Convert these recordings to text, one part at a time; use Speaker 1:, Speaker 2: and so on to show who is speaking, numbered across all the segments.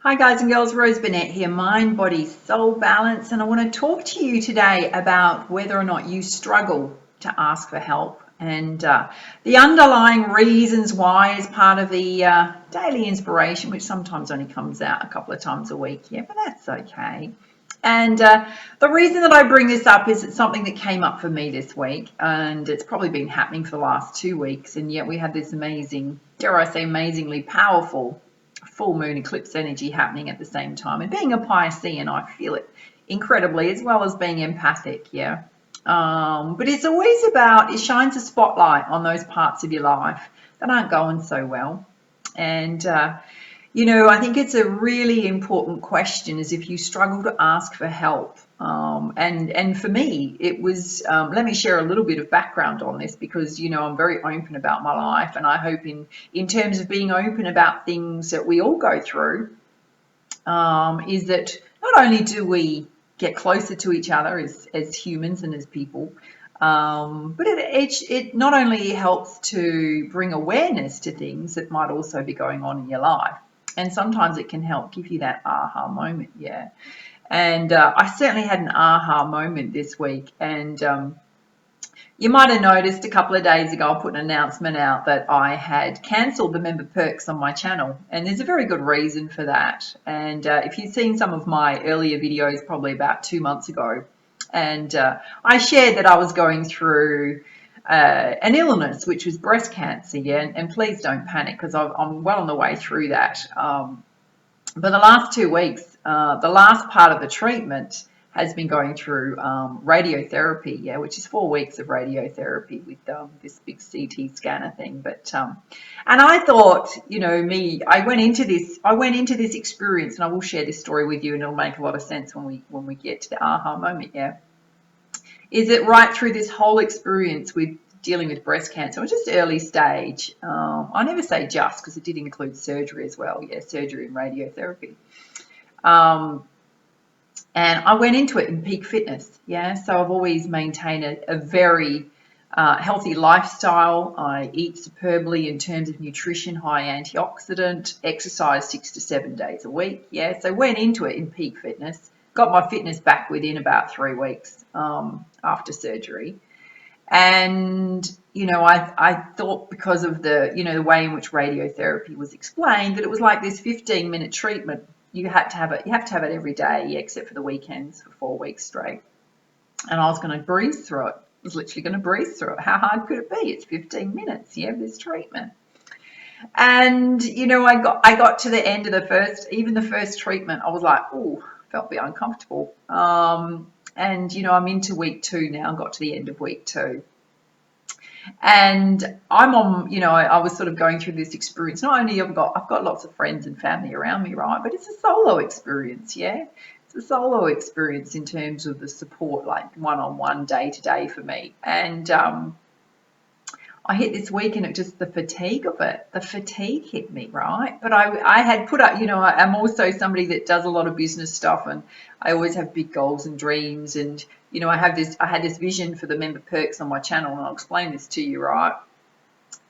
Speaker 1: Hi guys and girls, Rose Burnett here, Mind, Body, Soul Balance, and I want to talk to you today about whether or not you struggle to ask for help and the underlying reasons why as part of the daily inspiration, which sometimes only comes out a couple of times a week, yeah, but that's okay. And the reason that I bring this up is it's something that came up for me this week, and it's probably been happening for the last 2 weeks, and yet we had this amazing, dare I say, amazingly powerful full moon eclipse energy happening at the same time. And being a Piscean, I feel it incredibly, as well as being empathic, yeah. But it's always about, it shines a spotlight on those parts of your life that aren't going so well. And I think it's a really important question is if you struggle to ask for help. And for me, it was, let me share a little bit of background on this because, I'm very open about my life. And I hope in terms of being open about things that we all go through, is that not only do we get closer to each other as humans and as people, but it not only helps to bring awareness to things that might also be going on in your life. And sometimes it can help give you that aha moment, yeah. And I certainly had an aha moment this week. And you might have noticed a couple of days ago, I put an announcement out that I had cancelled the member perks on my channel. And there's a very good reason for that. And if you've seen some of my earlier videos, probably about 2 months ago, and I shared that I was going through an illness, which was breast cancer, yeah, and please don't panic because I'm well on the way through that. But the last 2 weeks, the last part of the treatment has been going through radiotherapy, yeah, which is 4 weeks of radiotherapy with this big CT scanner thing. But and I thought, I went into this experience, and I will share this story with you, and it'll make a lot of sense when we get to the aha moment, yeah. Is it right through this whole experience with dealing with breast cancer, it was just early stage. I never say just because it did include surgery as well, yeah, surgery and radiotherapy. And I went into it in peak fitness, yeah. So I've always maintained a very healthy lifestyle. I eat superbly in terms of nutrition, high antioxidant, exercise 6 to 7 days a week, yeah. So went into it in peak fitness, got my fitness back within about 3 weeks after surgery. And, I thought because of the way in which radiotherapy was explained that it was like this 15-minute treatment. You have to have it every day, except for the weekends for 4 weeks straight. And I was going to breeze through it. I was literally going to breeze through it. How hard could it be? It's 15 minutes, yeah, this treatment. And, I got to the end of the first treatment. I was like, oh, felt a bit uncomfortable. And, I'm into week 2 now, got to the end of week 2. And I'm on, I was sort of going through this experience. Not only I've got lots of friends and family around me, right? But it's a solo experience, yeah? It's a solo experience in terms of the support, like one-on-one, day-to-day for me. And I hit this week and it just, the fatigue hit me, right? But I had put up, I'm also somebody that does a lot of business stuff, and I always have big goals and dreams. And, I had this vision for the member perks on my channel, and I'll explain this to you, right?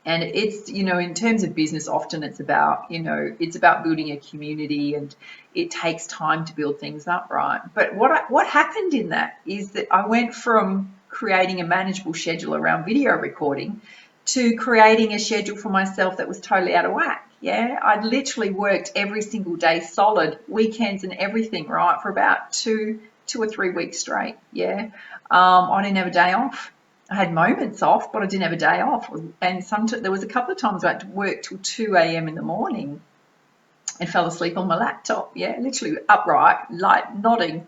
Speaker 1: And it's, in terms of business, often it's about building a community, and it takes time to build things up, right? But what happened in that is that I went from creating a manageable schedule around video recording to creating a schedule for myself that was totally out of whack. Yeah, I'd literally worked every single day solid, weekends and everything, right, for about 2 or 3 weeks straight. Yeah, I didn't have a day off. I had moments off, but I didn't have a day off. And there was a couple of times I had to work till 2 a.m. in the morning and fell asleep on my laptop. Yeah, literally upright, nodding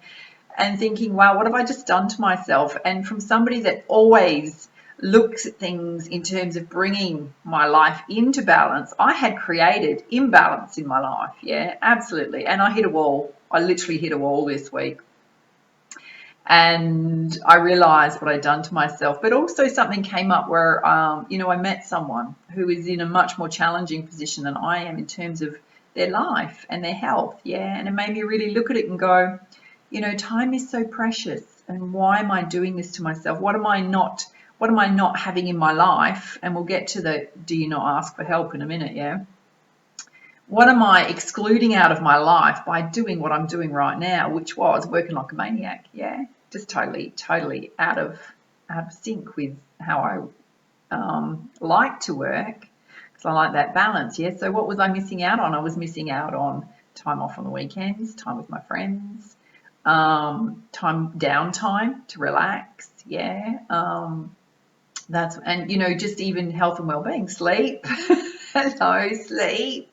Speaker 1: and thinking, wow, what have I just done to myself? And from somebody that always looks at things in terms of bringing my life into balance, I had created imbalance in my life. Yeah, absolutely. And I hit a wall. I literally hit a wall this week. And I realized what I'd done to myself. But also something came up where, I met someone who is in a much more challenging position than I am in terms of their life and their health. Yeah, and it made me really look at it and go, time is so precious. And why am I doing this to myself? What am I not having in my life? And we'll get to the do you not ask for help in a minute, yeah? what am I excluding out of my life by doing what I'm doing right now, which was working like a maniac? Yeah, just totally out of sync with how I like to work, because I like that balance. Yeah. So what was I missing out on? I was missing out on time off on the weekends, time with my friends, downtime to relax. Yeah. And just even health and well-being, sleep. Hello, sleep.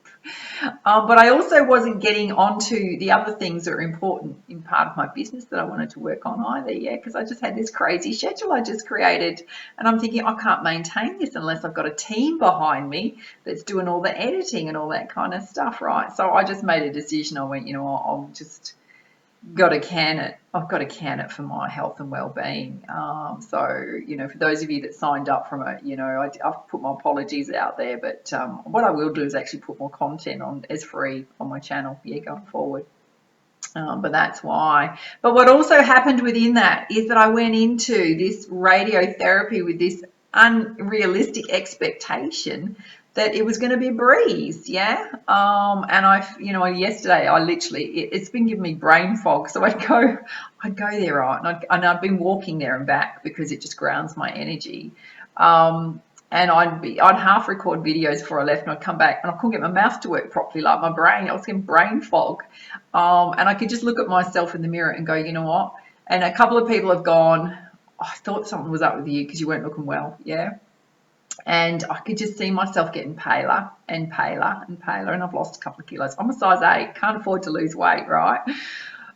Speaker 1: But I also wasn't getting onto the other things that are important in part of my business that I wanted to work on either, yeah, because I just had this crazy schedule I just created. And I'm thinking, I can't maintain this unless I've got a team behind me that's doing all the editing and all that kind of stuff, right? So I just made a decision. I went, I'll just got to can it. I've got to can it for my health and well-being. For those of you that signed up from it, I've put my apologies out there, but what I will do is actually put more content on as free on my channel, going forward. But that's why. But what also happened within that is that I went into this radiotherapy with this unrealistic expectation that it was going to be a breeze, yeah. And yesterday it's been giving me brain fog, so I'd go there, right, and I'd been walking there and back because it just grounds my energy. And I'd half record videos before I left, and I'd come back and I couldn't get my mouth to work properly, like my brain. I was getting brain fog, and I could just look at myself in the mirror and go, you know what? And a couple of people have gone, I thought something was up with you because you weren't looking well, yeah. And I could just see myself getting paler and paler and paler, and I've lost a couple of kilos. I'm a size 8, can't afford to lose weight, right?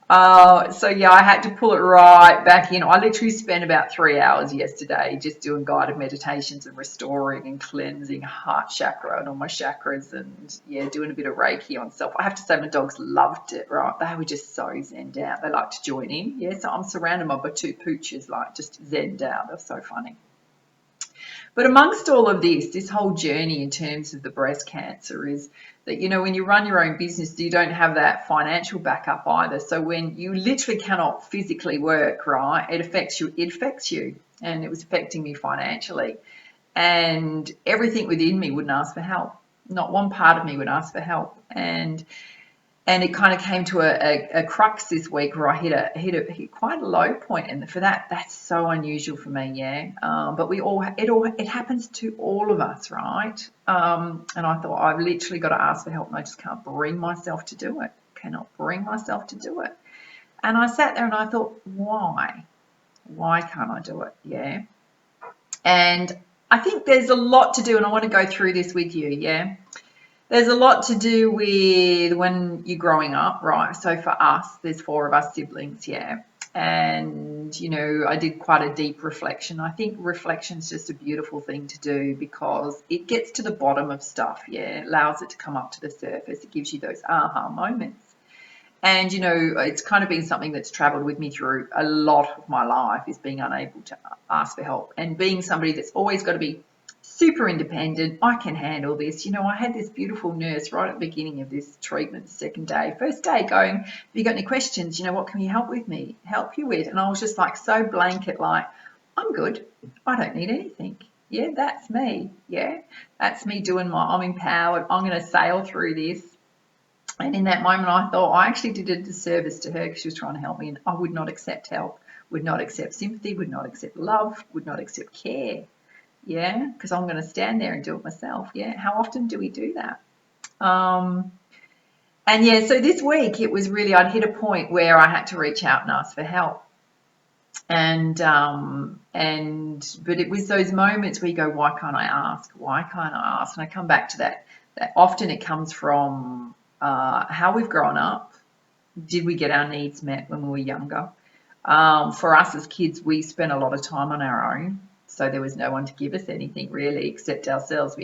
Speaker 1: I had to pull it right back in. I literally spent about 3 hours yesterday just doing guided meditations and restoring and cleansing heart chakra and all my chakras, and doing a bit of Reiki on self. I have to say my dogs loved it, right? They were just so zenned out. They like to join in. Yeah, so I'm surrounded by 2 pooches, like just zenned out. They're so funny. But amongst all of this whole journey in terms of the breast cancer is that, when you run your own business, you don't have that financial backup either. So when you literally cannot physically work, right, it affects you. And it was affecting me financially. And everything within me wouldn't ask for help. Not one part of me would ask for help. And it kind of came to a crux this week where I hit quite a low point, and for that's so unusual for me, yeah. But it happens to all of us, right? And I thought, I've literally got to ask for help, and I just can't bring myself to do it. Cannot bring myself to do it. And I sat there and I thought, why? Why can't I do it? Yeah. And I think there's a lot to do, and I want to go through this with you, yeah. There's a lot to do with when you're growing up, right? So for us, there's 4 of us siblings, yeah. And, I did quite a deep reflection. I think reflection is just a beautiful thing to do because it gets to the bottom of stuff, yeah. It allows it to come up to the surface. It gives you those aha moments. And, it's kind of been something that's traveled with me through a lot of my life, is being unable to ask for help and being somebody that's always got to be super independent. I can handle this. I had this beautiful nurse right at the beginning of this treatment, second day, first day, going, have you got any questions? What can you help you with? And I was just like so blanket, like, I'm good. I don't need anything. Yeah, that's me. Yeah, that's me doing I'm empowered. I'm going to sail through this. And in that moment, I thought I actually did a disservice to her because she was trying to help me, and I would not accept help, would not accept sympathy, would not accept love, would not accept care. Yeah, because I'm going to stand there and do it myself. Yeah, how often do we do that? So this week it was really, I'd hit a point where I had to reach out and ask for help. But it was those moments where you go, why can't I ask? Why can't I ask? And I come back to that often it comes from how we've grown up. Did we get our needs met when we were younger? For us as kids, we spent a lot of time on our own. So there was no one to give us anything really except ourselves.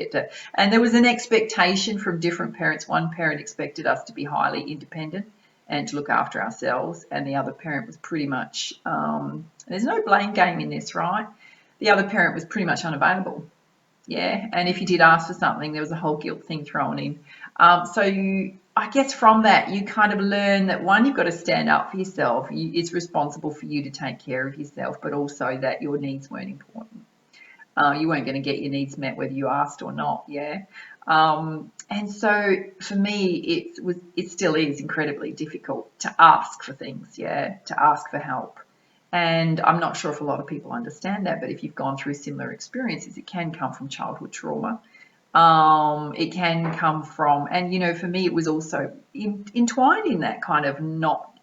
Speaker 1: And there was an expectation from different parents. One parent expected us to be highly independent and to look after ourselves, and the other parent was pretty much, there's no blame game in this, right? The other parent was pretty much unavailable. Yeah, and if you did ask for something, there was a whole guilt thing thrown in. I guess from that, you kind of learn that, one, you've got to stand up for yourself. It's responsible for you to take care of yourself, but also that your needs weren't important. You weren't going to get your needs met whether you asked or not, yeah. And so for me, it still is incredibly difficult to ask for things, to ask for help. And I'm not sure if a lot of people understand that, but if you've gone through similar experiences, it can come from childhood trauma. It can come from, and for me, it was also entwined in that kind of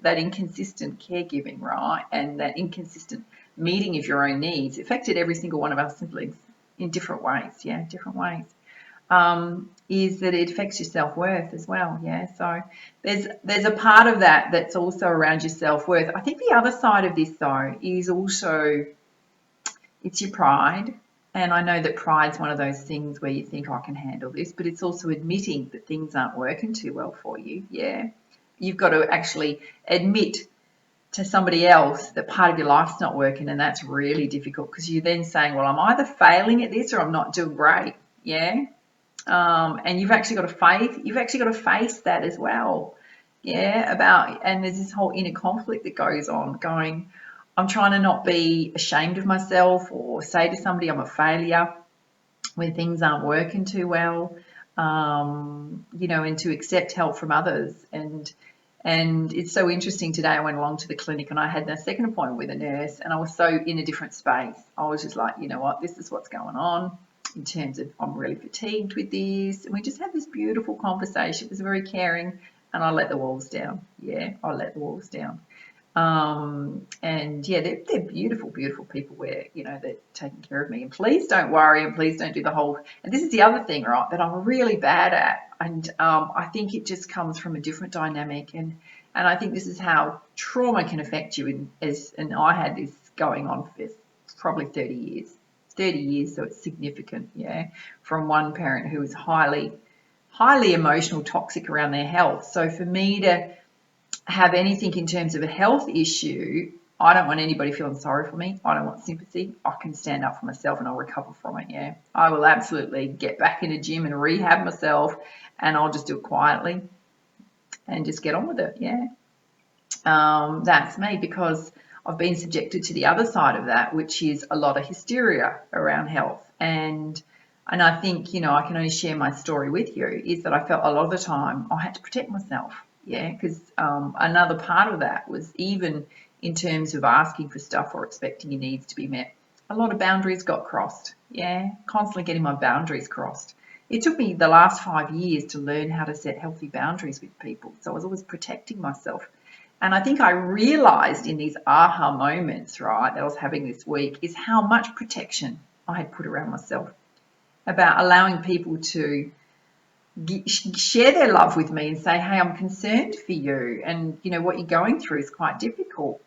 Speaker 1: that inconsistent caregiving, right? And that inconsistent meeting of your own needs affected every single one of our siblings in different ways, different ways. Is that it affects your self-worth as well, so there's a part of that that's also around your self-worth. I think the other side of this though is also it's your pride, and I know that pride's one of those things where you think I can handle this, but it's also admitting that things aren't working too well for you. You've got to actually admit to somebody else that part of your life's not working, and that's really difficult because you're then saying, well, I'm either failing at this or I'm not doing great. And you've actually got to face that as well. And there's this whole inner conflict that goes on, I'm trying to not be ashamed of myself or say to somebody I'm a failure when things aren't working too well, and to accept help from others. And it's so interesting. Today I went along to the clinic and I had a second appointment with a nurse, and I was so in a different space. I was just like, you know what, this is what's going on in terms of I'm really fatigued with this. And we just had this beautiful conversation. It was very caring, and I let the walls down. I let the walls down. They're beautiful, beautiful people where, they're taking care of me. And please don't worry, and please don't do the whole, and this is the other thing, right, that I'm really bad at. And I think it just comes from a different dynamic. And I think this is how trauma can affect you. And I had this going on for probably 30 years. 30 years, so it's significant, from one parent who was highly, highly emotional, toxic around their health. So for me to have anything in terms of a health issue, I don't want anybody feeling sorry for me. I don't want sympathy. I can stand up for myself and I'll recover from it, I will absolutely get back in a gym and rehab myself, and I'll just do it quietly and just get on with it, That's me, because I've been subjected to the other side of that, which is a lot of hysteria around health. And I think, I can only share my story with you, is that I felt a lot of the time I had to protect myself. Because another part of that was, even in terms of asking for stuff or expecting your needs to be met, a lot of boundaries got crossed. Constantly getting my boundaries crossed. It took me the last 5 years to learn how to set healthy boundaries with people. So I was always protecting myself. And I think I realized in these aha moments, right, that I was having this week, is how much protection I had put around myself, about allowing people to share their love with me and say, hey, I'm concerned for you, and what you're going through is quite difficult,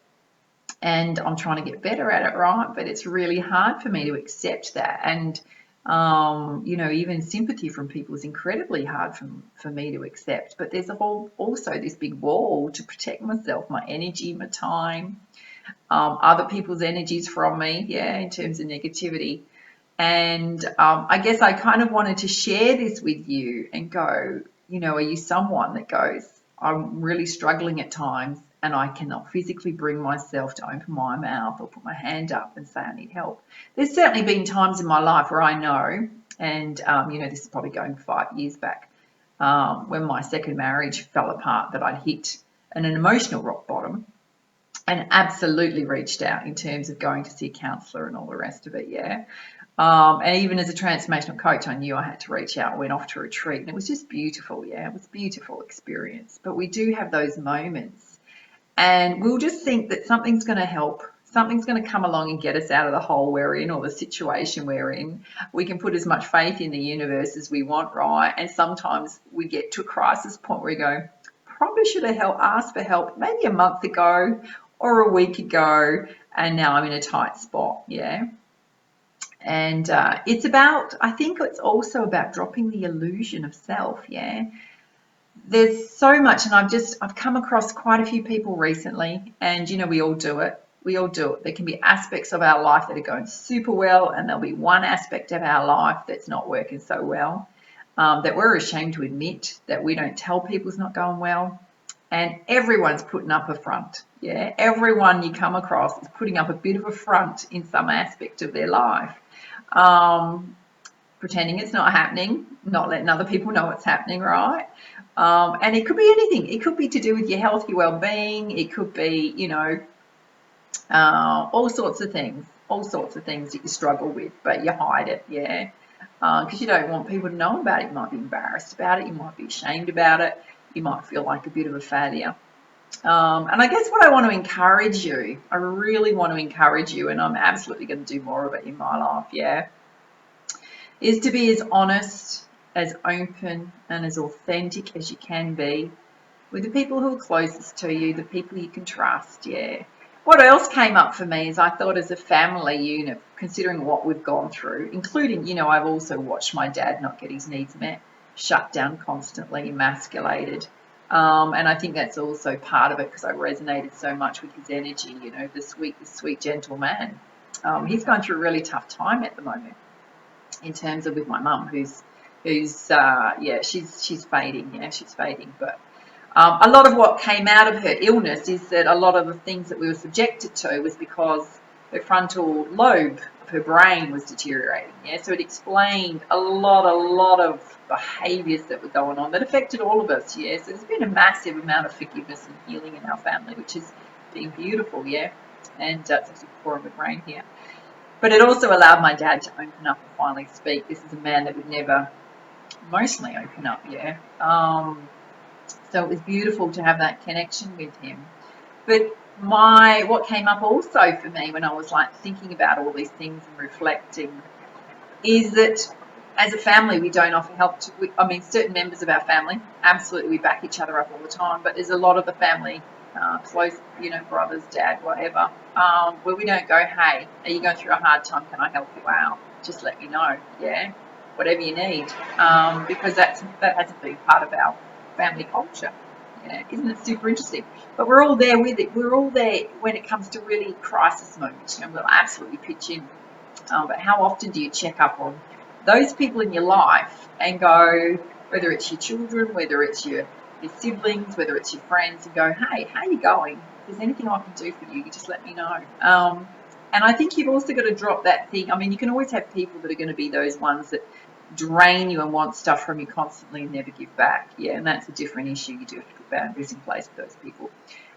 Speaker 1: and I'm trying to get better at it, right? But it's really hard for me to accept that. And even sympathy from people is incredibly hard for me to accept. But there's also this big wall to protect myself, my energy, my time, other people's energies from me, in terms of negativity. And I guess I kind of wanted to share this with you and go, are you someone that goes, I'm really struggling at times and I cannot physically bring myself to open my mouth or put my hand up and say I need help? There's certainly been times in my life where I know, and this is probably going 5 years back, when my second marriage fell apart, that I'd hit an emotional rock bottom, and absolutely reached out in terms of going to see a counsellor and all the rest of it, and even as a transformational coach, I knew I had to reach out. I went off to a retreat, and it was just beautiful. It was a beautiful experience. But we do have those moments, and we'll just think that something's going to help. Something's going to come along and get us out of the hole we're in, or the situation we're in. We can put as much faith in the universe as we want, right? And sometimes we get to a crisis point where we go, probably should have asked for help maybe a month ago or a week ago, and now I'm in a tight spot, And I think it's also about dropping the illusion of self, There's so much, and I've come across quite a few people recently, and we all do it. We all do it. There can be aspects of our life that are going super well, and there'll be one aspect of our life that's not working so well, that we're ashamed to admit, that we don't tell people is not going well. And everyone's putting up a front, Everyone you come across is putting up a bit of a front in some aspect of their life. pretending it's not happening, not letting other people know it's happening, right? And it could be anything. It could be to do with your health, your well-being. It could be, you know, all sorts of things that you struggle with, but you hide it, yeah, because you don't want people to know about it. You might be embarrassed about it. You might be ashamed about it. You might feel like a bit of a failure. And I guess what I want to encourage you, I really want to encourage you, and I'm absolutely going to do more of it in my life, yeah, is to be as honest, as open, and as authentic as you can be with the people who are closest to you, the people you can trust, yeah. What else came up for me is I thought as a family unit, considering what we've gone through, including, you know, I've also watched my dad not get his needs met, shut down constantly, emasculated. And I think that's also part of it because I resonated so much with his energy, you know, the sweet, gentle man. He's going through a really tough time at the moment in terms of with my mum, who's yeah, she's fading, but a lot of what came out of her illness is that a lot of the things that we were subjected to was because her frontal lobe of her brain was deteriorating. Yeah, so it explained a lot of behaviours that were going on that affected all of us. Yeah, so there's been a massive amount of forgiveness and healing in our family, which has been beautiful. Yeah, and it's actually pouring with rain here. But it also allowed my dad to open up and finally speak. This is a man that would never emotionally open up. Yeah. So it was beautiful to have that connection with him. But what came up also for me when I was like thinking about all these things and reflecting is that as a family we don't offer help to, I mean, certain members of our family, absolutely we back each other up all the time, but there's a lot of the family, close, you know, brothers, dad, whatever, where we don't go, hey, are you going through a hard time? Can I help you out? Just let me know, yeah, whatever you need, because that hasn't been part of our family culture. Yeah, isn't it super interesting? But we're all there with it. We're all there when it comes to really crisis moments. You know, we'll absolutely pitch in. But how often do you check up on those people in your life and go, whether it's your children, whether it's your siblings, whether it's your friends, and go, hey, how are you going? If there's anything I can do for you, you just let me know. And I think you've also got to drop that thing. I mean, you can always have people that are going to be those ones that drain you and want stuff from you constantly and never give back. Yeah, and that's a different issue. You do have to put boundaries in place with those people.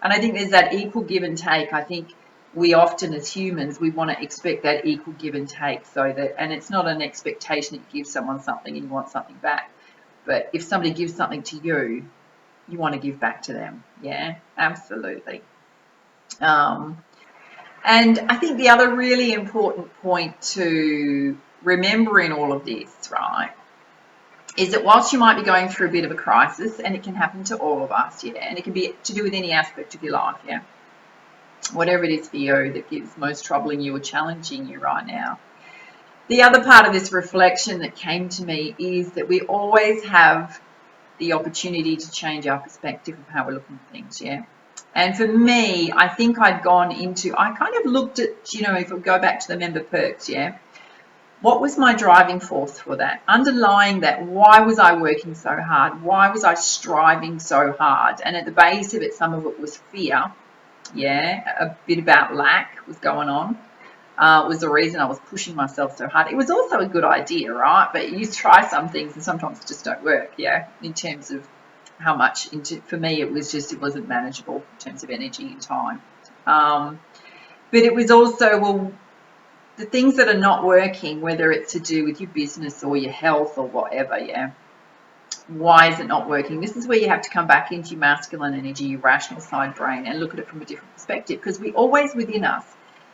Speaker 1: And I think there's that equal give and take. I think we often as humans, we want to expect that equal give and take, so that, and it's not an expectation that you give someone something and you want something back. But if somebody gives something to you, you want to give back to them. Yeah, absolutely. And I think the other really important point to remember in all of this, right, is that whilst you might be going through a bit of a crisis, and it can happen to all of us, yeah, and it can be to do with any aspect of your life, yeah, whatever it is for you that is most troubling you or challenging you right now. The other part of this reflection that came to me is that we always have the opportunity to change our perspective of how we're looking at things, yeah. And for me, I think I kind of looked at, you know, if we go back to the member perks, yeah, what was my driving force for that? Underlying that, why was I working so hard? Why was I striving so hard? And at the base of it, some of it was fear, yeah, a bit about lack was going on. Was the reason I was pushing myself so hard. It was also a good idea, right? But you try some things and sometimes it just don't work, yeah, in terms of how much, for me, it wasn't manageable in terms of energy and time. But it was also, well, the things that are not working, whether it's to do with your business or your health or whatever, yeah, why is it not working? This is where you have to come back into your masculine energy, your rational side brain, and look at it from a different perspective, because we always within us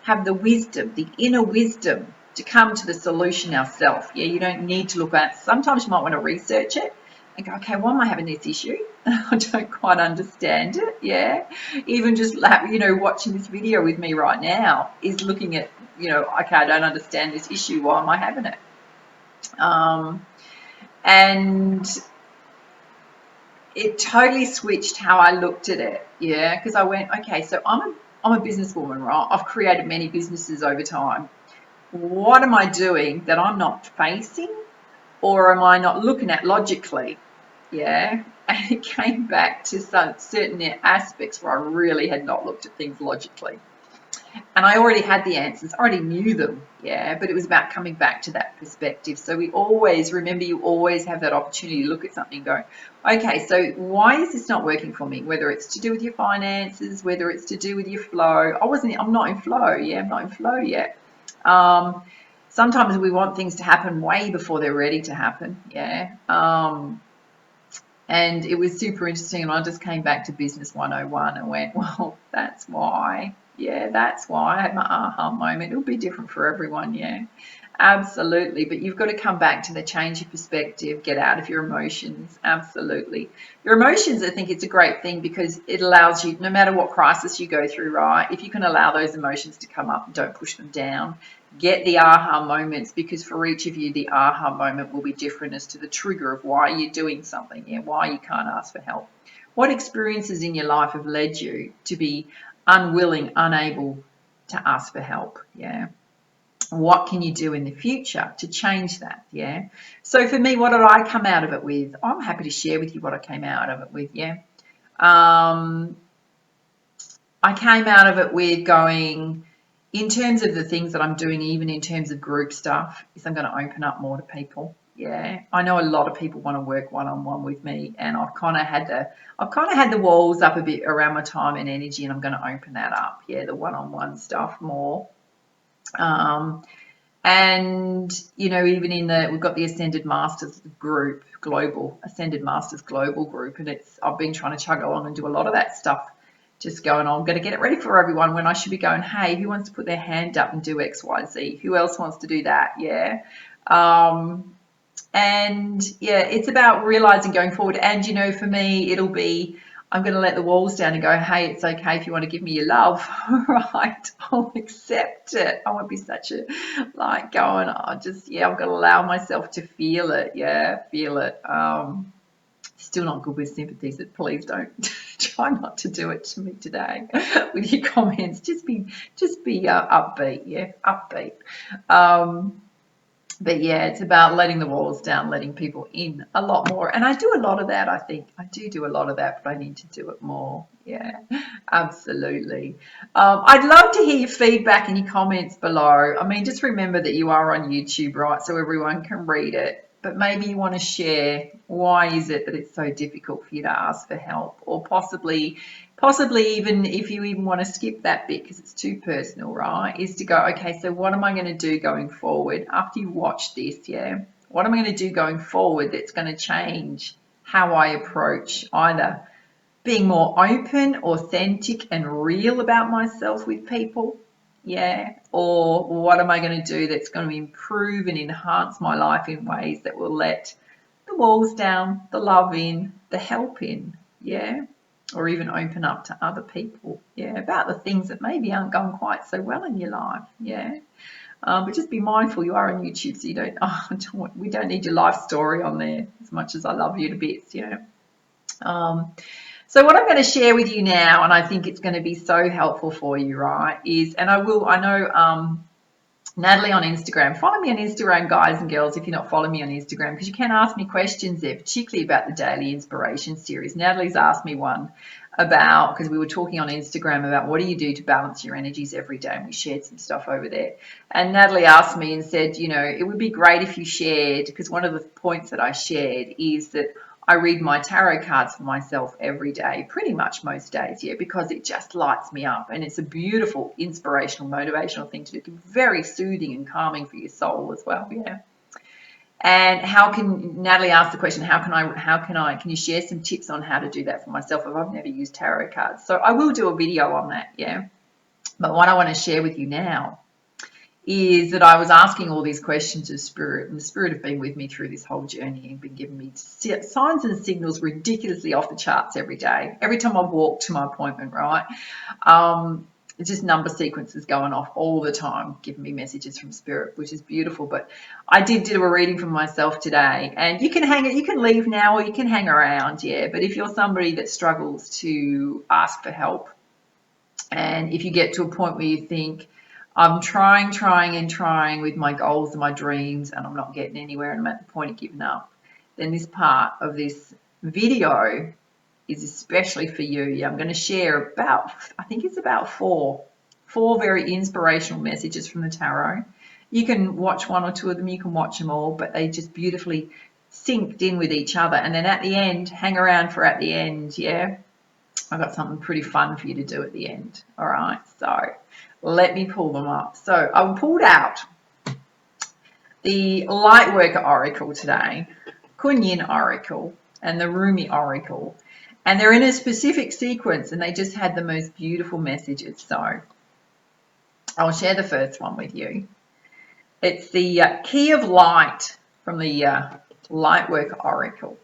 Speaker 1: have the wisdom, the inner wisdom, to come to the solution ourselves. Yeah, you don't need to look at it. Sometimes you might want to research it and go, okay, why am I having this issue? I don't quite understand it. Yeah, even just, you know, watching this video with me right now is looking at, you know, okay, I don't understand this issue. Why am I having it? And it totally switched how I looked at it. Yeah, because I went, okay, so I'm a businesswoman, right? I've created many businesses over time. What am I doing that I'm not facing, or am I not looking at logically? Yeah, and it came back to some certain aspects where I really had not looked at things logically. And I already had the answers, I already knew them, yeah, but it was about coming back to that perspective. So we always, remember, you always have that opportunity to look at something and go, okay, so why is this not working for me? Whether it's to do with your finances, whether it's to do with your flow. I'm not in flow, yeah, I'm not in flow yet. Sometimes we want things to happen way before they're ready to happen, yeah. And it was super interesting, and I just came back to Business 101 and went, well, that's why. Yeah, that's why I had my aha moment. It'll be different for everyone, yeah. Absolutely. But you've got to come back to the change your perspective, get out of your emotions. Absolutely. Your emotions, I think it's a great thing because it allows you, no matter what crisis you go through, right, if you can allow those emotions to come up and don't push them down, get the aha moments, because for each of you, the aha moment will be different as to the trigger of why you're doing something, yeah, why you can't ask for help. What experiences in your life have led you to be unwilling, unable to ask for help, yeah? What can you do in the future to change that, yeah? So for me, what did I come out of it with? I'm happy to share with you what I came out of it with, yeah? I came out of it with going, in terms of the things that I'm doing, even in terms of group stuff, is I'm going to open up more to people. Yeah, I know a lot of people want to work one-on-one with me, and I've kind of had the walls up a bit around my time and energy, and I'm going to open that up. Yeah, the one-on-one stuff more. And even we've got the Ascended Masters group, global Ascended Masters global group, and I've been trying to chug along and do a lot of that stuff. Just going on, I'm going to get it ready for everyone when I should be going, hey, who wants to put their hand up and do X, Y, Z? Who else wants to do that? Yeah. And yeah, it's about realizing going forward. And for me, it'll be, I'm going to let the walls down and go, hey, it's okay if you want to give me your love, right? I'll accept it. I won't be such a going, I've got to allow myself to feel it. Yeah, feel it. Still not good with sympathy, so please don't try not to do it to me today with your comments. Just be upbeat, yeah, upbeat. But yeah, it's about letting the walls down, letting people in a lot more. And I do a lot of that, I think. I do a lot of that, but I need to do it more. Yeah, absolutely. I'd love to hear your feedback and your comments below. I mean, just remember that you are on YouTube, right? So everyone can read it. But maybe you want to share, why is it that it's so difficult for you to ask for help? Or possibly even if you even want to skip that bit because it's too personal, right, is to go, okay, so what am I going to do going forward after you watch this, yeah? What am I going to do going forward that's going to change how I approach either being more open, authentic, and real about myself with people, yeah? Or what am I going to do that's going to improve and enhance my life in ways that will let the walls down, the love in, the help in, yeah? Or even open up to other people, yeah, about the things that maybe aren't going quite so well in your life, yeah. But just be mindful, you are on YouTube, so you we don't need your life story on there as much as I love you to bits, yeah. So what I'm going to share with you now, and I think it's going to be so helpful for you, right, is, and I know Natalie on Instagram. Follow me on Instagram, guys and girls, if you're not following me on Instagram, because you can ask me questions there, particularly about the Daily Inspiration series. Natalie's asked me one about, because we were talking on Instagram about what do you do to balance your energies every day, and we shared some stuff over there. And Natalie asked me and said, it would be great if you shared, because one of the points that I shared is that I read my tarot cards for myself every day, pretty much most days, yeah, because it just lights me up, and it's a beautiful, inspirational, motivational thing to do. It's very soothing and calming for your soul as well, yeah. And Natalie asked the question, can you share some tips on how to do that for myself if I've never used tarot cards? So I will do a video on that, yeah. But what I want to share with you now is that I was asking all these questions of Spirit, and the Spirit have been with me through this whole journey and been giving me signs and signals ridiculously off the charts every day. Every time I walk to my appointment, right? It's just number sequences going off all the time, giving me messages from Spirit, which is beautiful. But I did do a reading for myself today, and you can leave now or you can hang around, yeah. But if you're somebody that struggles to ask for help, and if you get to a point where you think, I'm trying with my goals and my dreams, and I'm not getting anywhere, and I'm at the point of giving up, then this part of this video is especially for you. Yeah, I'm going to share I think it's about four 4 very inspirational messages from the tarot. You can watch 1 or 2 of them, you can watch them all, but they just beautifully synced in with each other. And then at the end, hang around for at the end, yeah? I've got something pretty fun for you to do at the end. All right, so let me pull them up. So I pulled out the Lightworker Oracle today, Kunyin Oracle, and the Rumi Oracle. And they're in a specific sequence, and they just had the most beautiful messages. So I'll share the first one with you. It's the Key of Light from the Lightworker Oracle.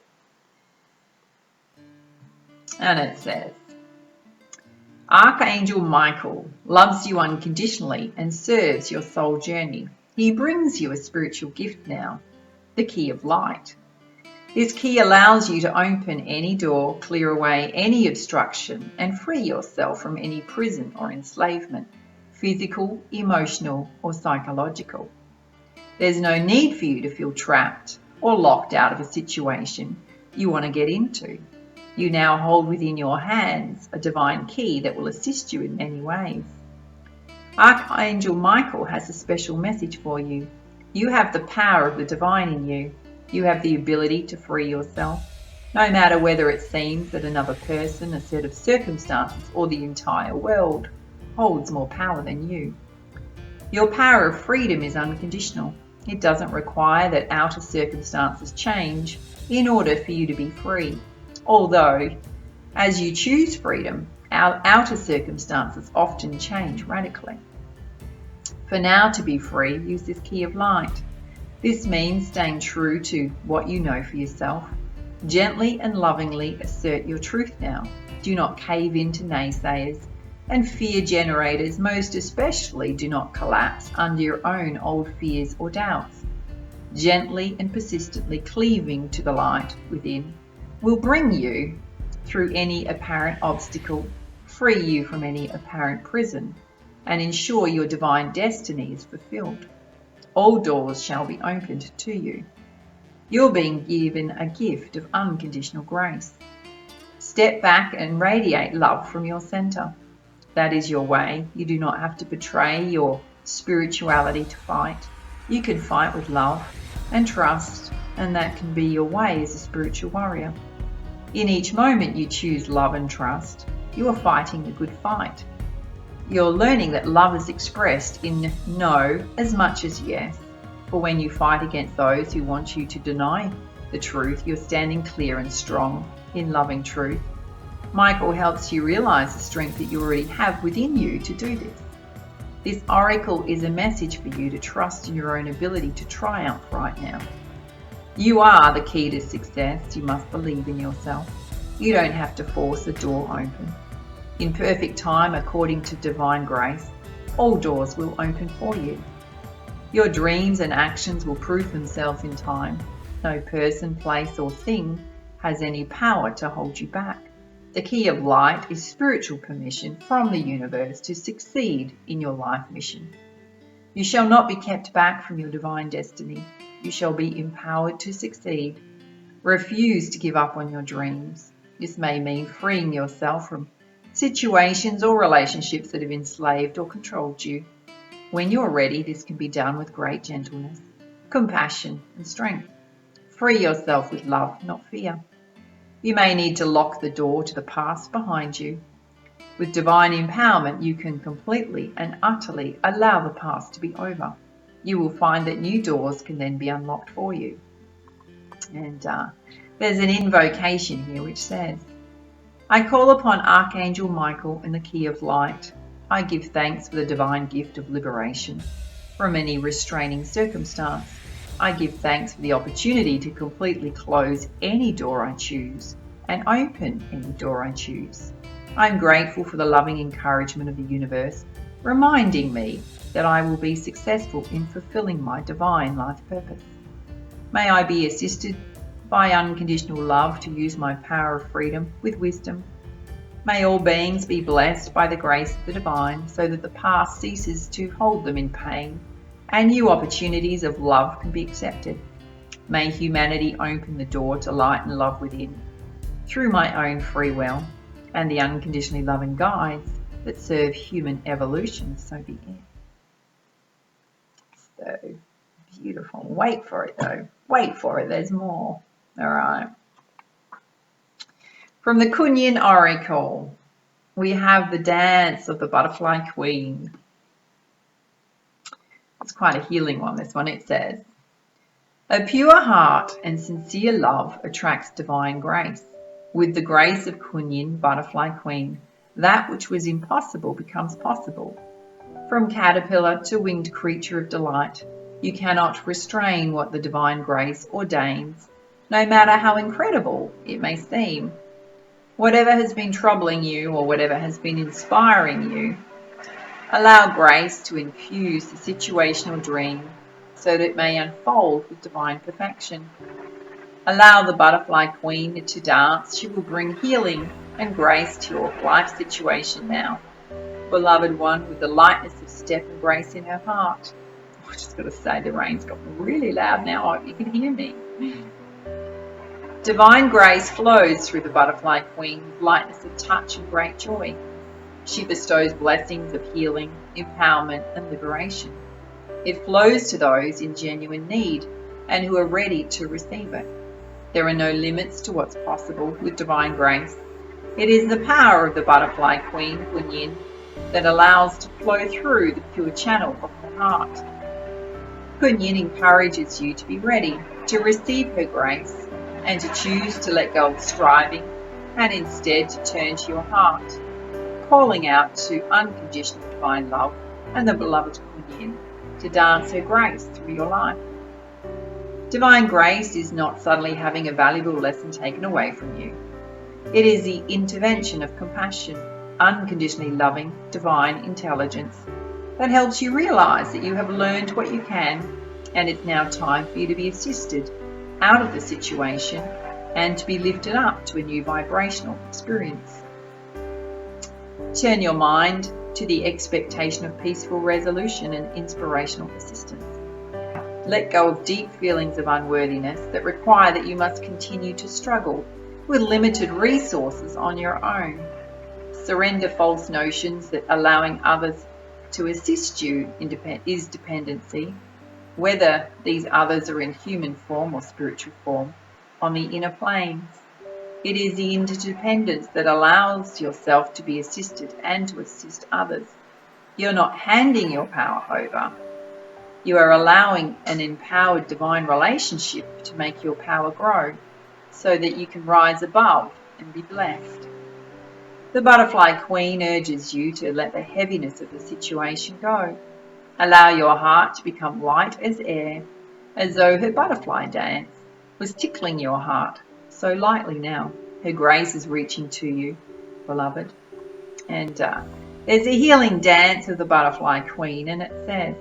Speaker 1: And it says, Archangel Michael loves you unconditionally and serves your soul journey. He brings you a spiritual gift now, the Key of Light. This key allows you to open any door, clear away any obstruction, and free yourself from any prison or enslavement, physical, emotional, or psychological. There's no need for you to feel trapped or locked out of a situation you want to get into. You now hold within your hands a divine key that will assist you in many ways. Archangel Michael has a special message for you. You have the power of the divine in you. You have the ability to free yourself, no matter whether it seems that another person, a set of circumstances, or the entire world holds more power than you. Your power of freedom is unconditional. It doesn't require that outer circumstances change in order for you to be free. Although, as you choose freedom, our outer circumstances often change radically. For now, to be free, use this key of light. This means staying true to what you know for yourself. Gently and lovingly assert your truth now. Do not cave in to naysayers, and fear generators most especially do not collapse under your own old fears or doubts. Gently and persistently cleaving to the light within will bring you through any apparent obstacle, free you from any apparent prison, and ensure your divine destiny is fulfilled. All doors shall be opened to you. You're being given a gift of unconditional grace. Step back and radiate love from your center. That is your way. You do not have to betray your spirituality to fight. You can fight with love and trust, and that can be your way as a spiritual warrior. In each moment you choose love and trust, you are fighting the good fight. You're learning that love is expressed in no as much as yes. For when you fight against those who want you to deny the truth, you're standing clear and strong in loving truth. Michael helps you realize the strength that you already have within you to do this. This oracle is a message for you to trust in your own ability to triumph right now. You are the key to success. You must believe in yourself. You don't have to force a door open. In perfect time, according to divine grace, all doors will open for you. Your dreams and actions will prove themselves in time. No person, place, or thing has any power to hold you back. The key of light is spiritual permission from the universe to succeed in your life mission. You shall not be kept back from your divine destiny. You shall be empowered to succeed. Refuse to give up on your dreams. This may mean freeing yourself from situations or relationships that have enslaved or controlled you. When you're ready, this can be done with great gentleness, compassion, and strength. Free yourself with love, not fear. You may need to lock the door to the past behind you. With divine empowerment, you can completely and utterly allow the past to be over. You will find that new doors can then be unlocked for you. And there's an invocation here which says, I call upon Archangel Michael in the key of light. I give thanks for the divine gift of liberation from any restraining circumstance. I give thanks for the opportunity to completely close any door I choose and open any door I choose. I'm grateful for the loving encouragement of the universe, reminding me that I will be successful in fulfilling my divine life purpose. May I be assisted by unconditional love to use my power of freedom with wisdom. May all beings be blessed by the grace of the divine so that the past ceases to hold them in pain and new opportunities of love can be accepted. May humanity open the door to light and love within. Through my own free will and the unconditionally loving guides, that serve human evolution, so be it. So beautiful. Wait for it though. Wait for it. There's more. All right. From the Kuan-Yin Oracle, we have the dance of the Butterfly Queen. It's quite a healing one, this one. It says, a pure heart and sincere love attracts divine grace. With the grace of Kuan-Yin, Butterfly Queen, that which was impossible becomes possible. From caterpillar to winged creature of delight, you cannot restrain what the divine grace ordains, no matter how incredible it may seem. Whatever has been troubling you or whatever has been inspiring you, allow grace to infuse the situational dream so that it may unfold with divine perfection. Allow the Butterfly Queen to dance. She will bring healing and grace to your life situation now. Beloved one, with the lightness of step and grace in her heart. I just got to say, the rain's gotten really loud now. I hope you can hear me. Divine grace flows through the Butterfly Queen with lightness of touch and great joy. She bestows blessings of healing, empowerment, and liberation. It flows to those in genuine need and who are ready to receive it. There are no limits to what's possible with divine grace. It is the power of the Butterfly Queen, Kuan-Yin, that allows to flow through the pure channel of her heart. Kuan-Yin encourages you to be ready to receive her grace and to choose to let go of striving and instead to turn to your heart, calling out to unconditional divine love and the beloved Kuan-Yin to dance her grace through your life. Divine grace is not suddenly having a valuable lesson taken away from you. It is the intervention of compassion, unconditionally loving, divine intelligence that helps you realize that you have learned what you can and it's now time for you to be assisted out of the situation and to be lifted up to a new vibrational experience. Turn your mind to the expectation of peaceful resolution and inspirational persistence. Let go of deep feelings of unworthiness that require that you must continue to struggle with limited resources on your own. Surrender false notions that allowing others to assist you is dependency, whether these others are in human form or spiritual form, on the inner planes. It is the interdependence that allows yourself to be assisted and to assist others. You're not handing your power over. You are allowing an empowered divine relationship to make your power grow so that you can rise above and be blessed. The Butterfly Queen urges you to let the heaviness of the situation go. Allow your heart to become light as air, as though her butterfly dance was tickling your heart so lightly now. Her grace is reaching to you, beloved. And there's a healing dance of the Butterfly Queen, and it says,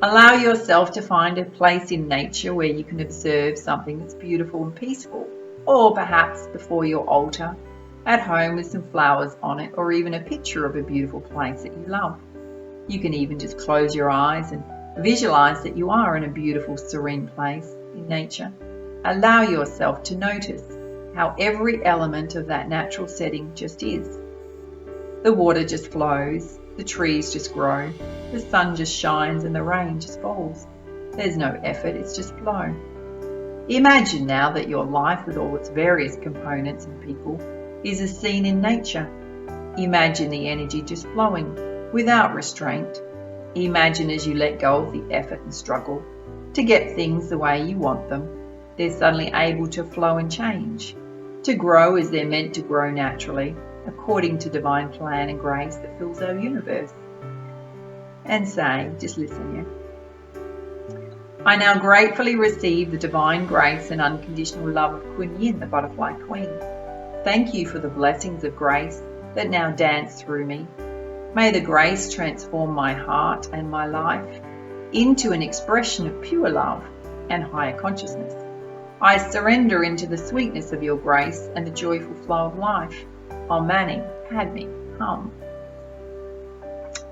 Speaker 1: allow yourself to find a place in nature where you can observe something that's beautiful and peaceful, or perhaps before your altar, at home with some flowers on it, or even a picture of a beautiful place that you love. You can even just close your eyes and visualize that you are in a beautiful, serene place in nature. Allow yourself to notice how every element of that natural setting just is. The water just flows, the trees just grow, the sun just shines, and the rain just falls. There's no effort, it's just flow. Imagine now that your life with all its various components and people is a scene in nature. Imagine the energy just flowing without restraint. Imagine as you let go of the effort and struggle to get things the way you want them, they're suddenly able to flow and change, to grow as they're meant to grow naturally, according to divine plan and grace that fills our universe. And say, just listen, yeah? I now gratefully receive the divine grace and unconditional love of Kuan-Yin, the Butterfly Queen. Thank you for the blessings of grace that now dance through me. May the grace transform my heart and my life into an expression of pure love and higher consciousness. I surrender into the sweetness of your grace and the joyful flow of life. Om Mani Padme Hum.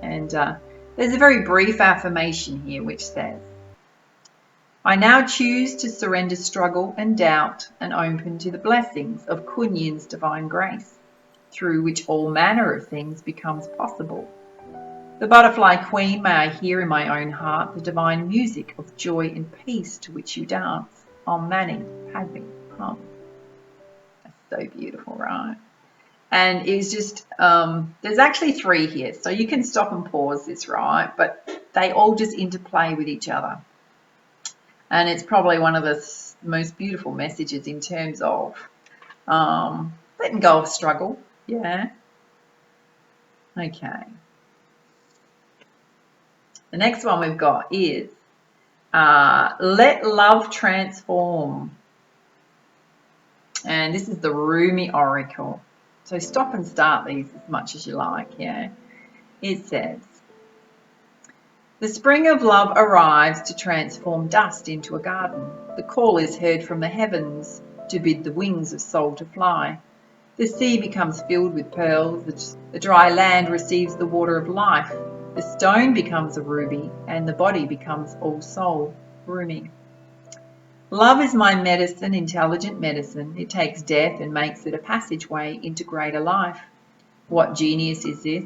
Speaker 1: And there's a very brief affirmation here which says, I now choose to surrender struggle and doubt and open to the blessings of Kuan-Yin's divine grace. through which all manner of things becomes possible. The butterfly queen, may I hear in my own heart the divine music of joy and peace to which you dance. Om Mani Padme Hum. That's so beautiful, right? And it's just, there's actually 3 here, so you can stop and pause this, right? But they all just interplay with each other. And it's probably one of the most beautiful messages in terms of letting go of struggle. Yeah. Okay. The next one we've got is let love transform. And this is the Rumi Oracle. So stop and start these as much as you like, yeah. It says, the spring of love arrives to transform dust into a garden. The call is heard from the heavens to bid the wings of soul to fly. The sea becomes filled with pearls, the dry land receives the water of life. The stone becomes a ruby and the body becomes all soul. Rumi. Love is my medicine, intelligent medicine. It takes death and makes it a passageway into greater life. What genius is this?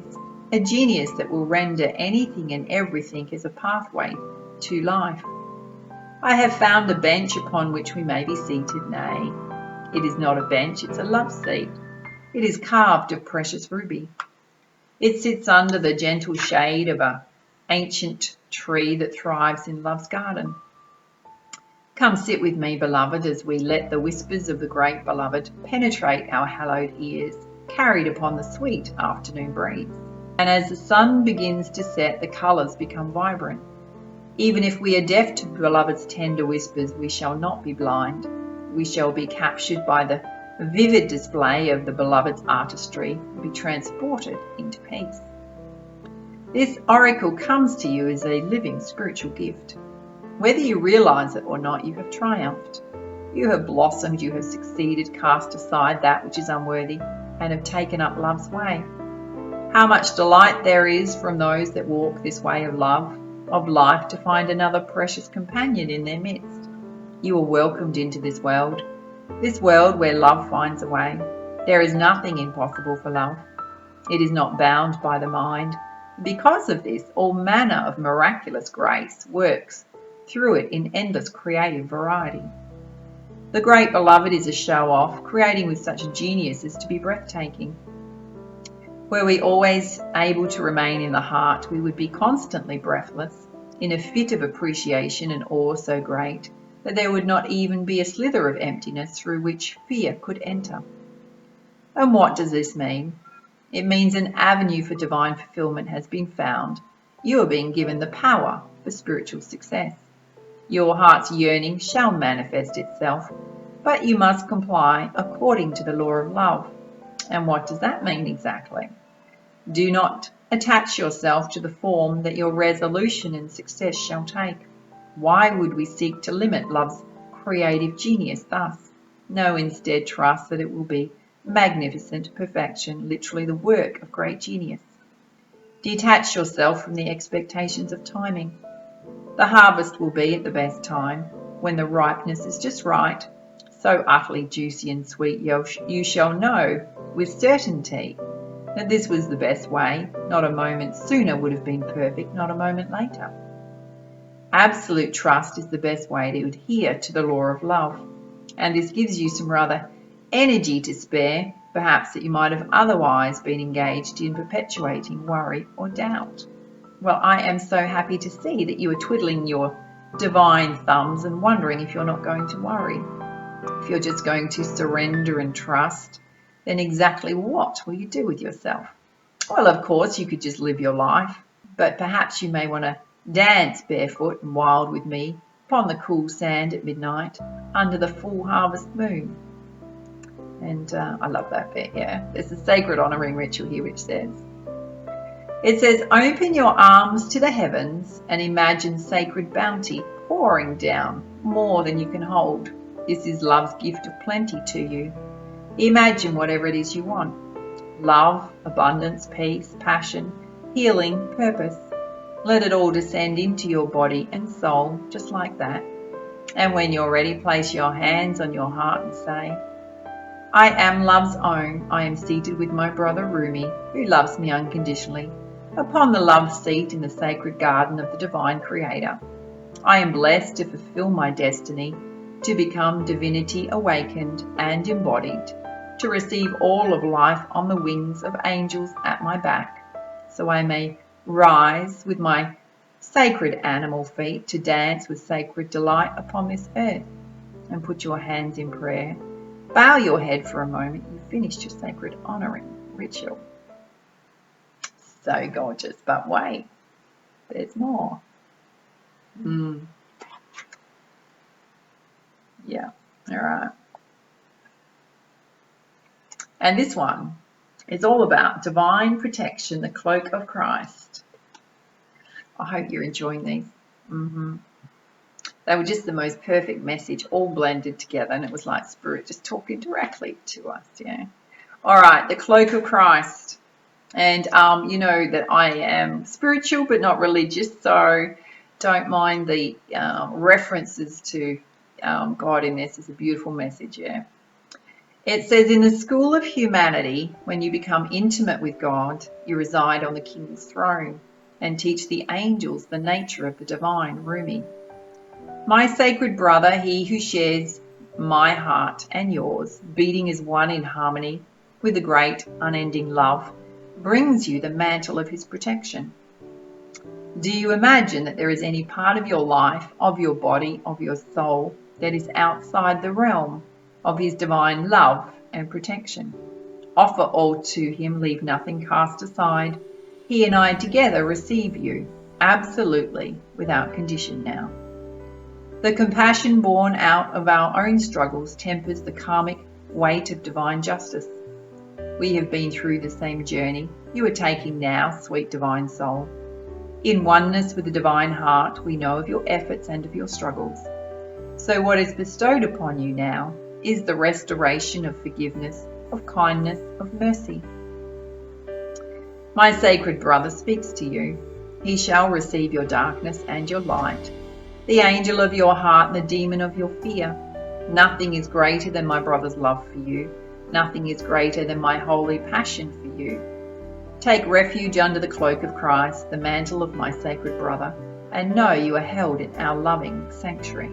Speaker 1: A genius that will render anything and everything as a pathway to life. I have found a bench upon which we may be seated. Nay, it is not a bench, it's a love seat. It is carved of precious ruby. It sits under the gentle shade of an ancient tree that thrives in love's garden. Come sit with me, beloved, as we let the whispers of the great beloved penetrate our hallowed ears, carried upon the sweet afternoon breeze. And as the sun begins to set, the colours become vibrant. Even if we are deaf to beloved's tender whispers, we shall not be blind. We shall be captured by the vivid display of the beloved's artistry and be transported into peace. This oracle comes to you as a living spiritual gift. Whether you realise it or not, you have triumphed. You have blossomed, you have succeeded, cast aside that which is unworthy, and have taken up love's way. How much delight there is from those that walk this way of love, of life, to find another precious companion in their midst. You are welcomed into this world where love finds a way. There is nothing impossible for love. It is not bound by the mind. Because of this, all manner of miraculous grace works through it in endless creative variety. The great beloved is a show-off, creating with such genius as to be breathtaking. Were we always able to remain in the heart, we would be constantly breathless, in a fit of appreciation and awe so great that there would not even be a slither of emptiness through which fear could enter. And what does this mean? It means an avenue for divine fulfillment has been found. You are being given the power for spiritual success. Your heart's yearning shall manifest itself, but you must comply according to the law of love. And what does that mean exactly? Do not attach yourself to the form that your resolution and success shall take. Why would we seek to limit love's creative genius thus? No, instead trust that it will be magnificent perfection, literally the work of great genius. Detach yourself from the expectations of timing. The harvest will be at the best time, when the ripeness is just right, so utterly juicy and sweet you shall know with certainty that this was the best way. Not a moment sooner would have been perfect, not a moment later. Absolute trust is the best way to adhere to the law of love, and this gives you some rather energy to spare, perhaps that you might have otherwise been engaged in perpetuating worry or doubt. Well, I am so happy to see that you are twiddling your divine thumbs and wondering if you're not going to worry. If you're just going to surrender and trust, then exactly what will you do with yourself? Well, of course, you could just live your life, but perhaps you may want to dance barefoot and wild with me upon the cool sand at midnight under the full harvest moon. And I love that bit, yeah. There's a sacred honouring ritual here which says, open your arms to the heavens and imagine sacred bounty pouring down more than you can hold. This is love's gift of plenty to you. Imagine whatever it is you want. Love, abundance, peace, passion, healing, purpose. Let it all descend into your body and soul just like that. And when you're ready, place your hands on your heart and say, I am love's own. I am seated with my brother Rumi, who loves me unconditionally, upon the love seat in the sacred garden of the divine creator. I am blessed to fulfill my destiny, to become divinity awakened and embodied, to receive all of life on the wings of angels at my back, so I may rise with my sacred animal feet to dance with sacred delight upon this earth. And put your hands in prayer. Bow your head for a moment. You've finished your sacred honouring ritual. So gorgeous, but wait, there's more. Yeah, all right. And this one is all about divine protection, the cloak of Christ. I hope you're enjoying these. They were just the most perfect message, all blended together, and it was like Spirit just talking directly to us. Yeah. All right, the cloak of Christ. And you know that I am spiritual but not religious, so don't mind the references to God in this. It's a beautiful message, yeah. It says, in the school of humanity, when you become intimate with God, you reside on the King's throne and teach the angels the nature of the divine, Rumi. My sacred brother, he who shares my heart and yours, beating as one in harmony with the great unending love, brings you the mantle of his protection. Do you imagine that there is any part of your life, of your body, of your soul, that is outside the realm of his divine love and protection? Offer all to him, leave nothing cast aside. He and I together receive you, absolutely, without condition now. The compassion born out of our own struggles tempers the karmic weight of divine justice. We have been through the same journey you are taking now, sweet divine soul. In oneness with the divine heart, we know of your efforts and of your struggles. So what is bestowed upon you now is the restoration of forgiveness, of kindness, of mercy. My sacred brother speaks to you. He shall receive your darkness and your light, the angel of your heart and the demon of your fear. Nothing is greater than my brother's love for you. Nothing is greater than my holy passion for you. Take refuge under the cloak of Christ, the mantle of my sacred brother, and know you are held in our loving sanctuary.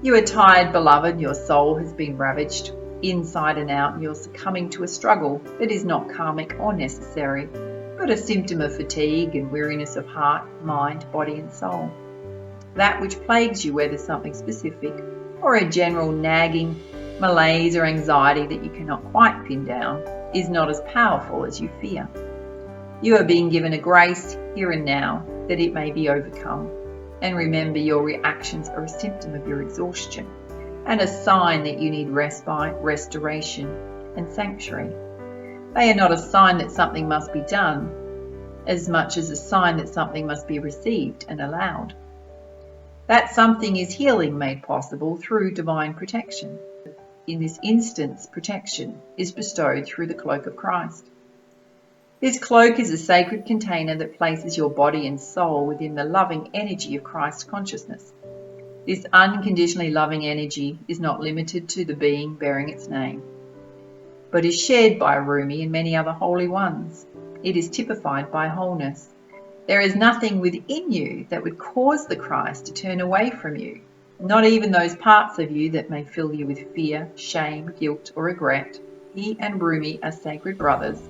Speaker 1: You are tired, beloved, your soul has been ravaged inside and out, and you're succumbing to a struggle that is not karmic or necessary, but a symptom of fatigue and weariness of heart, mind, body and soul. That which plagues you, whether something specific or a general nagging malaise or anxiety that you cannot quite pin down, is not as powerful as you fear. You are being given a grace here and now that it may be overcome. And remember, your reactions are a symptom of your exhaustion and a sign that you need respite, restoration and sanctuary. They are not a sign that something must be done as much as a sign that something must be received and allowed. That something is healing made possible through divine protection. In this instance, protection is bestowed through the cloak of Christ. This cloak is a sacred container that places your body and soul within the loving energy of Christ consciousness. This unconditionally loving energy is not limited to the being bearing its name, but is shared by Rumi and many other holy ones. It is typified by wholeness. There is nothing within you that would cause the Christ to turn away from you, not even those parts of you that may fill you with fear, shame, guilt, or regret. He and Rumi are sacred brothers,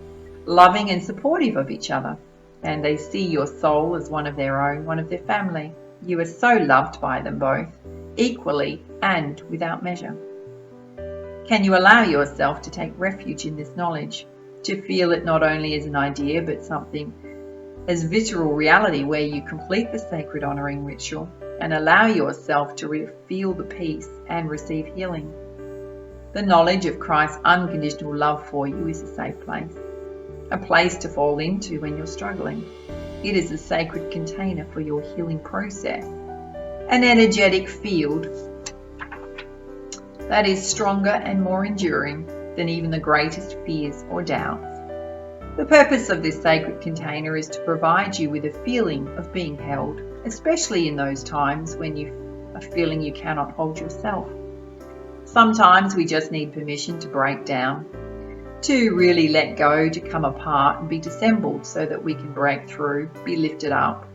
Speaker 1: loving and supportive of each other, and they see your soul as one of their own, one of their family. You are so loved by them both, equally and without measure. Can you allow yourself to take refuge in this knowledge, to feel it not only as an idea but something as visceral reality, where you complete the sacred honouring ritual and allow yourself to feel the peace and receive healing? The knowledge of Christ's unconditional love for you is a safe place, a place to fall into when you're struggling. It is a sacred container for your healing process, an energetic field that is stronger and more enduring than even the greatest fears or doubts. The purpose of this sacred container is to provide you with a feeling of being held, especially in those times when you are feeling you cannot hold yourself. Sometimes we just need permission to break down, to really let go, to come apart and be disassembled so that we can break through, be lifted up,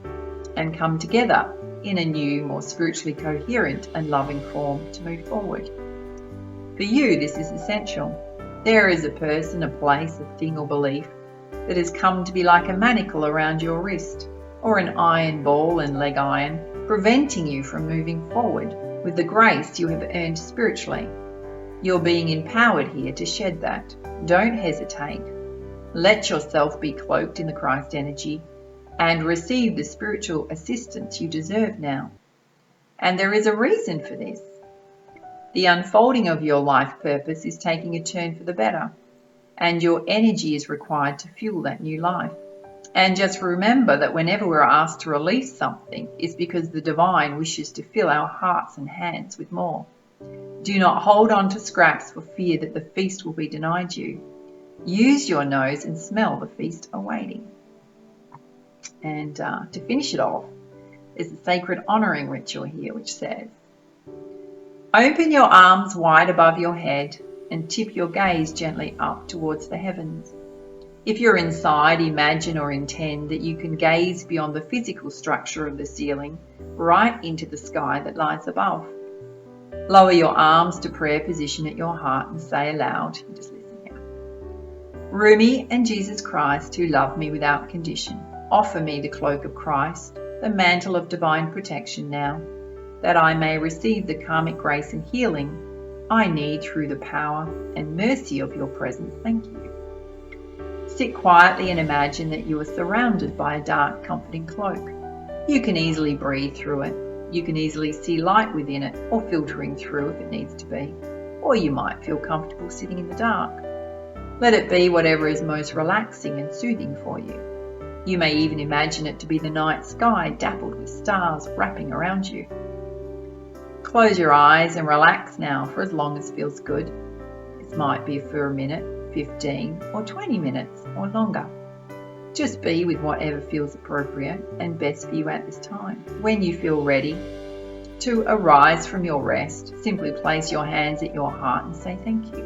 Speaker 1: and come together in a new, more spiritually coherent and loving form to move forward. For you, this is essential. There is a person, a place, a thing or belief that has come to be like a manacle around your wrist, or an iron ball and leg iron, preventing you from moving forward with the grace you have earned spiritually. You're being empowered here to shed that. Don't hesitate. Let yourself be cloaked in the Christ energy and receive the spiritual assistance you deserve now. And there is a reason for this. The unfolding of your life purpose is taking a turn for the better, and your energy is required to fuel that new life. And just remember that whenever we're asked to release something, it's because the divine wishes to fill our hearts and hands with more. Do not hold on to scraps for fear that the feast will be denied you. Use your nose and smell the feast awaiting. And to finish it off is the sacred honouring ritual here, which says, open your arms wide above your head and tip your gaze gently up towards the heavens. If you're inside, imagine or intend that you can gaze beyond the physical structure of the ceiling right into the sky that lies above. Lower your arms to prayer position at your heart and say aloud, just listen here. Rumi and Jesus Christ, who love me without condition, offer me the cloak of Christ, the mantle of divine protection now, that I may receive the karmic grace and healing I need through the power and mercy of your presence. Thank you. Sit quietly and imagine that you are surrounded by a dark, comforting cloak. You can easily breathe through it. You can easily see light within it, or filtering through if it needs to be. Or you might feel comfortable sitting in the dark. Let it be whatever is most relaxing and soothing for you. You may even imagine it to be the night sky dappled with stars wrapping around you. Close your eyes and relax now for as long as feels good. This might be for a minute, 15 or 20 minutes or longer. Just be with whatever feels appropriate and best for you at this time. When you feel ready to arise from your rest, simply place your hands at your heart and say thank you.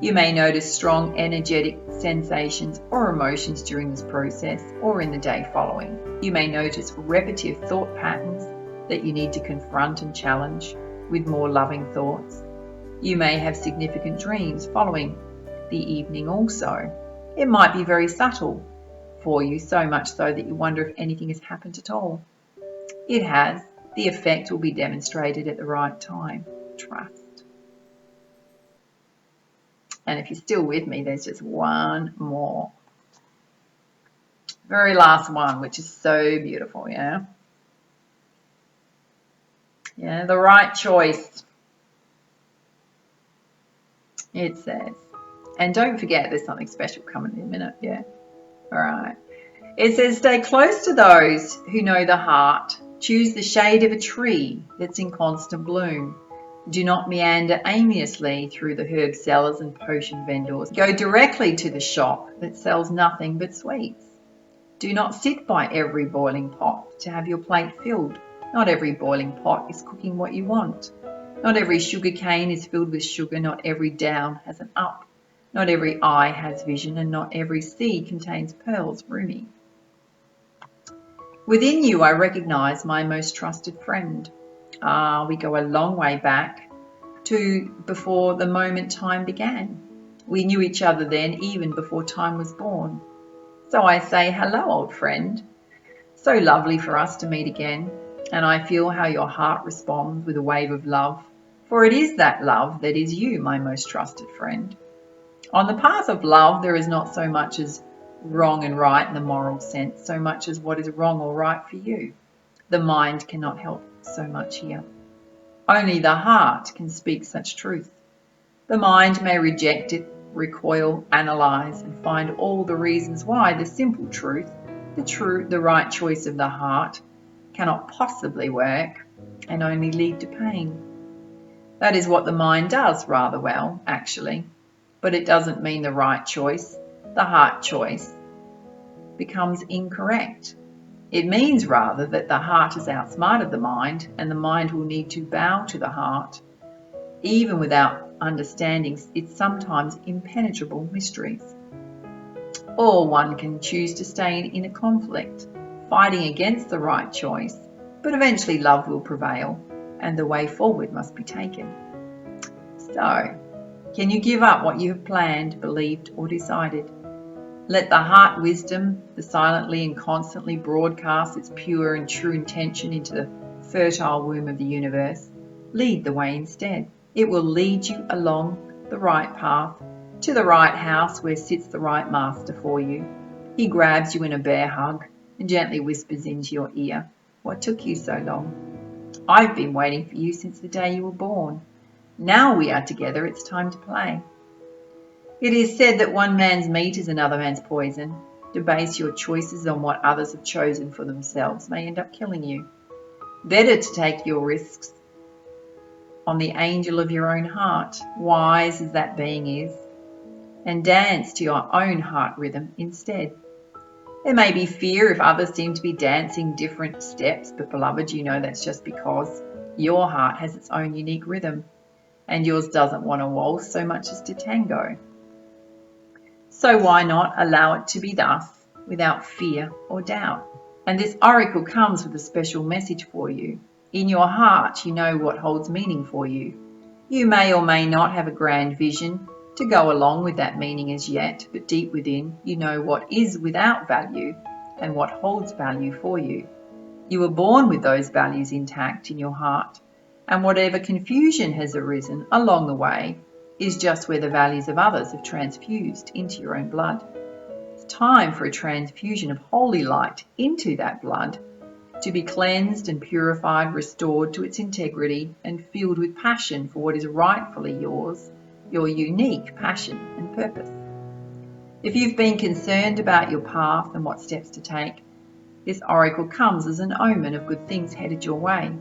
Speaker 1: You may notice strong energetic sensations or emotions during this process or in the day following. You may notice repetitive thought patterns that you need to confront and challenge with more loving thoughts. You may have significant dreams following the evening also. It might be very subtle for you, so much so that you wonder if anything has happened at all. It has. The effect will be demonstrated at the right time. Trust. And if you're still with me, there's just one more. Very last one, which is so beautiful, yeah? Yeah, the right choice. It says, and don't forget there's something special coming in a minute, yeah? All right. It says, stay close to those who know the heart. Choose the shade of a tree that's in constant bloom. Do not meander aimlessly through the herb sellers and potion vendors. Go directly to the shop that sells nothing but sweets. Do not sit by every boiling pot to have your plate filled. Not every boiling pot is cooking what you want. Not every sugar cane is filled with sugar. Not every down has an up. Not every eye has vision, and not every sea contains pearls. Rumi. Within you, I recognize my most trusted friend. We go a long way back to before the moment time began. We knew each other then, even before time was born. So I say, hello, old friend. So lovely for us to meet again. And I feel how your heart responds with a wave of love. For it is that love that is you, my most trusted friend. On the path of love, there is not so much as wrong and right in the moral sense, so much as what is wrong or right for you. The mind cannot help so much here. Only the heart can speak such truth. The mind may reject it, recoil, analyse, and find all the reasons why the simple truth, the right choice of the heart, cannot possibly work and only lead to pain. That is what the mind does rather well, actually. But it doesn't mean the right choice, the heart choice, becomes incorrect. It means rather that the heart has outsmarted the mind and the mind will need to bow to the heart even without understanding its sometimes impenetrable mysteries. Or one can choose to stay in inner conflict, fighting against the right choice, but eventually love will prevail and the way forward must be taken. So, can you give up what you have planned, believed, or decided? Let the heart wisdom, that silently and constantly broadcasts its pure and true intention into the fertile womb of the universe, lead the way instead. It will lead you along the right path, to the right house where sits the right master for you. He grabs you in a bear hug and gently whispers into your ear, "What took you so long? I've been waiting for you since the day you were born. Now we are together, it's time to play." It is said that one man's meat is another man's poison. To base your choices on what others have chosen for themselves may end up killing you. Better to take your risks on the angel of your own heart, wise as that being is, and dance to your own heart rhythm instead. There may be fear if others seem to be dancing different steps, but beloved, you know that's just because your heart has its own unique rhythm, and yours doesn't want to waltz so much as to tango. So why not allow it to be thus, without fear or doubt? And this oracle comes with a special message for you. In your heart, you know what holds meaning for you. You may or may not have a grand vision to go along with that meaning as yet, but deep within, you know what is without value and what holds value for you. You were born with those values intact in your heart, and whatever confusion has arisen along the way is just where the values of others have transfused into your own blood. It's time for a transfusion of holy light into that blood, to be cleansed and purified, restored to its integrity, and filled with passion for what is rightfully yours, your unique passion and purpose. If you've been concerned about your path and what steps to take, this oracle comes as an omen of good things headed your way.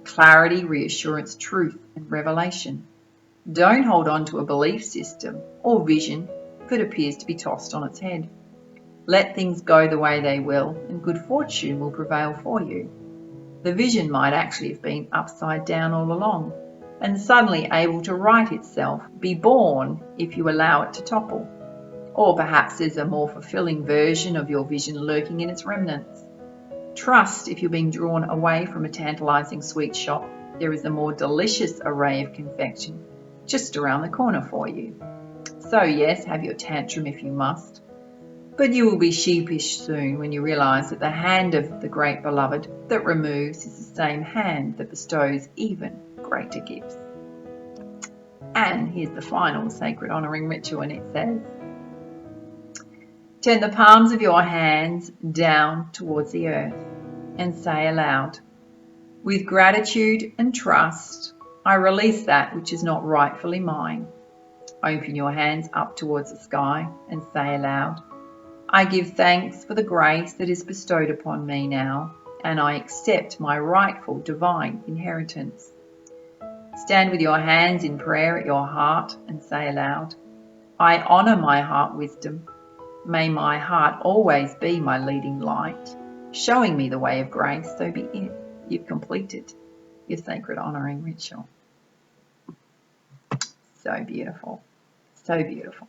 Speaker 1: Clarity, reassurance, truth, and revelation. Don't hold on to a belief system or vision if it appears to be tossed on its head. Let things go the way they will, and good fortune will prevail for you. The vision might actually have been upside down all along, and suddenly able to right itself, be born if you allow it to topple. Or perhaps there's a more fulfilling version of your vision lurking in its remnants. Trust if you're being drawn away from a tantalizing sweet shop, there is a more delicious array of confection just around the corner for you. So yes, have your tantrum if you must, but you will be sheepish soon when you realize that the hand of the great beloved that removes is the same hand that bestows even greater gifts. And here's the final sacred honoring ritual, and it says, turn the palms of your hands down towards the earth and say aloud, with gratitude and trust, I release that which is not rightfully mine. Open your hands up towards the sky and say aloud, I give thanks for the grace that is bestowed upon me now, and I accept my rightful divine inheritance. Stand with your hands in prayer at your heart and say aloud, I honour my heart wisdom. May my heart always be my leading light, showing me the way of grace, so be it. You've completed your sacred honouring ritual. So beautiful, so beautiful.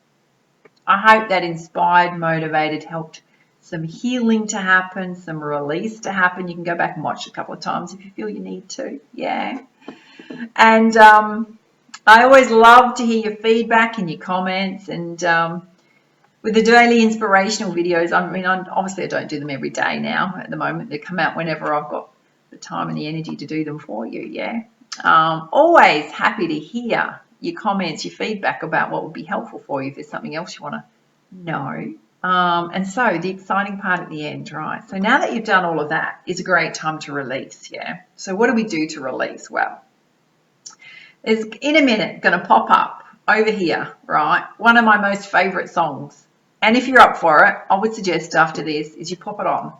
Speaker 1: I hope that inspired, motivated, helped some healing to happen, some release to happen. You can go back and watch a couple of times if you feel you need to. Yeah. And I always love to hear your feedback and your comments. And with the daily inspirational videos, obviously I don't do them every day now at the moment. They come out whenever I've got the time and the energy to do them for you. Yeah. Always happy to hear your comments, your feedback about what would be helpful for you if there's something else you want to know. And so the exciting part at the end, right? So now that you've done all of that, it's a great time to release, yeah? So what do we do to release? Well, it's in a minute going to pop up over here, right? One of my most favourite songs. And if you're up for it, I would suggest after this is you pop it on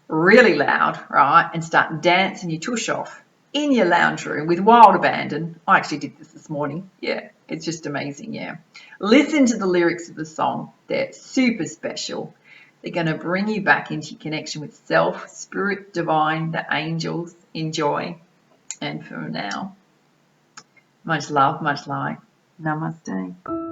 Speaker 1: really loud, right? And start dancing your tush off in your lounge room with wild abandon. I actually did this morning. Yeah, it's just amazing, yeah. Listen to the lyrics of the song. They're super special. They're going to bring you back into your connection with self, spirit, divine, the angels. Enjoy. And for now, Much love, much light. Namaste.